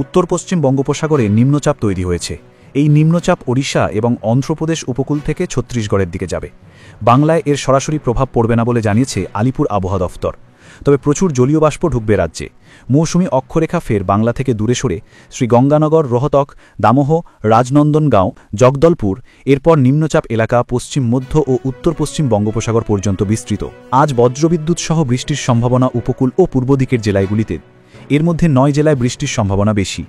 উত্তর পশ্চিম বঙ্গোপসাগরে নিম্নচাপ তৈরি হয়েছে। এই নিম্নচাপ ওড়িশা এবং অন্ধ্রপ্রদেশ উপকূল থেকে ছত্তিশগড়ের দিকে যাবে। বাংলায় এর সরাসরি প্রভাব পড়বে না বলে জানিয়েছে আলিপুর আবহাওয়া দফতর। তবে প্রচুর জলীয় বাষ্প ঢুকবে রাজ্যে। মৌসুমী অক্ষরেখা ফের বাংলা থেকে দূরে সরে শ্রীগঙ্গানগর, রোহতক, দামোহ, রাজনন্দনগাঁও, জগদলপুর, এরপর নিম্নচাপ এলাকা পশ্চিম মধ্য ও উত্তর পশ্চিম বঙ্গোপসাগর পর্যন্ত বিস্তৃত। আজ বজ্রবিদ্যুৎ সহ বৃষ্টির সম্ভাবনা উপকূল ও পূর্ব দিকের জেলাগুলিতে। এর মধ্যে 9 জেলায় বৃষ্টির সম্ভাবনা বেশি: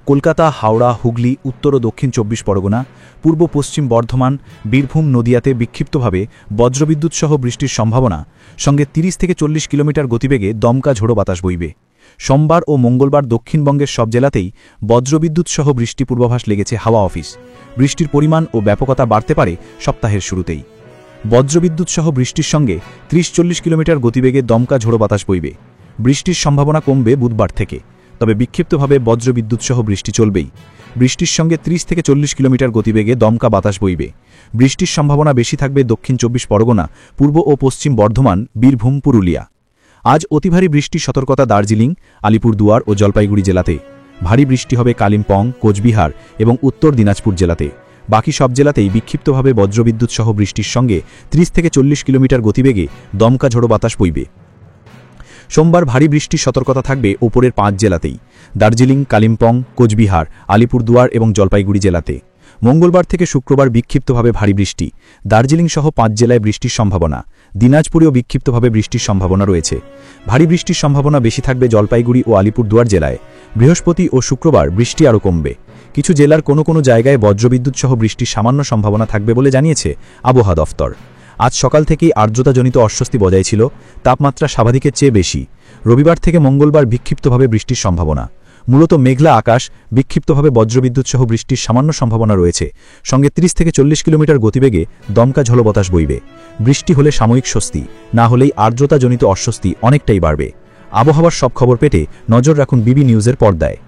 কলকাতা, হাওড়া, হুগলি, উত্তর ও দক্ষিণ 24 পরগনা, পূর্ব পশ্চিম বর্ধমান, বীরভূম, নদিয়াতে বিক্ষিপ্তভাবে বজ্রবিদ্যুৎ সহ বৃষ্টির সম্ভাবনা, সঙ্গে 30 থেকে 40 কিলোমিটার গতিবেগে দমকা ঝোড়ো বাতাস বইবে। সোমবার ও মঙ্গলবার দক্ষিণবঙ্গের সব জেলাতেই বজ্রবিদ্যুৎ সহ বৃষ্টি পূর্বাভাস লেগেছে হাওয়া অফিস। বৃষ্টির পরিমাণ ও ব্যাপকতা বাড়তে পারে সপ্তাহের শুরুতেই। বজ্রবিদ্যুৎ সহ বৃষ্টির সঙ্গে 30-40 কিলোমিটার গতিবেগে দমকা ঝোড়ো বাতাস বইবে। বৃষ্টির সম্ভাবনা কমবে বুধবার থেকে, তবে বিক্ষিপ্তভাবে বজ্রবিদ্যুৎ সহ বৃষ্টি চলবেই। বৃষ্টির সঙ্গে 30 থেকে 40 কিলোমিটার গতিবেগে দমকা বাতাস বইবে। বৃষ্টির সম্ভাবনা বেশি থাকবে দক্ষিণ 24 পরগনা, পূর্ব ও পশ্চিম বর্ধমান, বীরভূম, পুরুলিয়া। আজ অতিভারী বৃষ্টির সতর্কতা দার্জিলিং, আলিপুরদুয়ার ও জলপাইগুড়ি জেলাতে। ভারী বৃষ্টি হবে কালিম্পং, কোচবিহার এবং উত্তর দিনাজপুর জেলাতে। বাকি সব জেলাতেই বিক্ষিপ্তভাবে বজ্রবিদ্যুৎ সহ বৃষ্টির সঙ্গে 30 থেকে 40 কিলোমিটার গতিবেগে দমকা ঝোড়ো বাতাস বইবে। সোমবার ভারী বৃষ্টির সতর্কতা থাকবে ওপরের 5 জেলাতেই: দার্জিলিং, কালিম্পং, কোচবিহার, আলিপুরদুয়ার এবং জলপাইগুড়ি জেলাতে। মঙ্গলবার থেকে শুক্রবার বিক্ষিপ্তভাবে ভারী বৃষ্টি, দার্জিলিং সহ 5 জেলায় বৃষ্টির সম্ভাবনা। দিনাজপুরেও বিক্ষিপ্তভাবে বৃষ্টির সম্ভাবনা রয়েছে। ভারী বৃষ্টির সম্ভাবনা বেশি থাকবে জলপাইগুড়ি ও আলিপুরদুয়ার জেলায়। বৃহস্পতি ও শুক্রবার বৃষ্টি আরও কমবে। কিছু জেলার কোনো কোনো জায়গায় বজ্রবিদ্যুৎ সহ বৃষ্টির সামান্য সম্ভাবনা থাকবে বলে জানিয়েছে আবহাওয়া দফতর। আজ সকাল থেকেই আর্দ্রতাজনিত অস্বস্তি বজায় ছিল, তাপমাত্রা স্বাভাবিকের চেয়ে বেশি। রবিবার থেকে মঙ্গলবার বিক্ষিপ্তভাবে বৃষ্টির সম্ভাবনা। মূলত মেঘলা আকাশ, বিক্ষিপ্তভাবে বজ্রবিদ্যুৎ সহ বৃষ্টির সামান্য সম্ভাবনা রয়েছে। সঙ্গে 30 থেকে 40 কিলোমিটার গতিবেগে দমকা ঝোড়ো বাতাস বইবে। বৃষ্টি হলে সাময়িক স্বস্তি, না হলেই আর্দ্রতাজনিত অস্বস্তি অনেকটাই বাড়বে। আবহাওয়ার সব খবর পেতে নজর রাখুন বিবি নিউজের পর্দায়।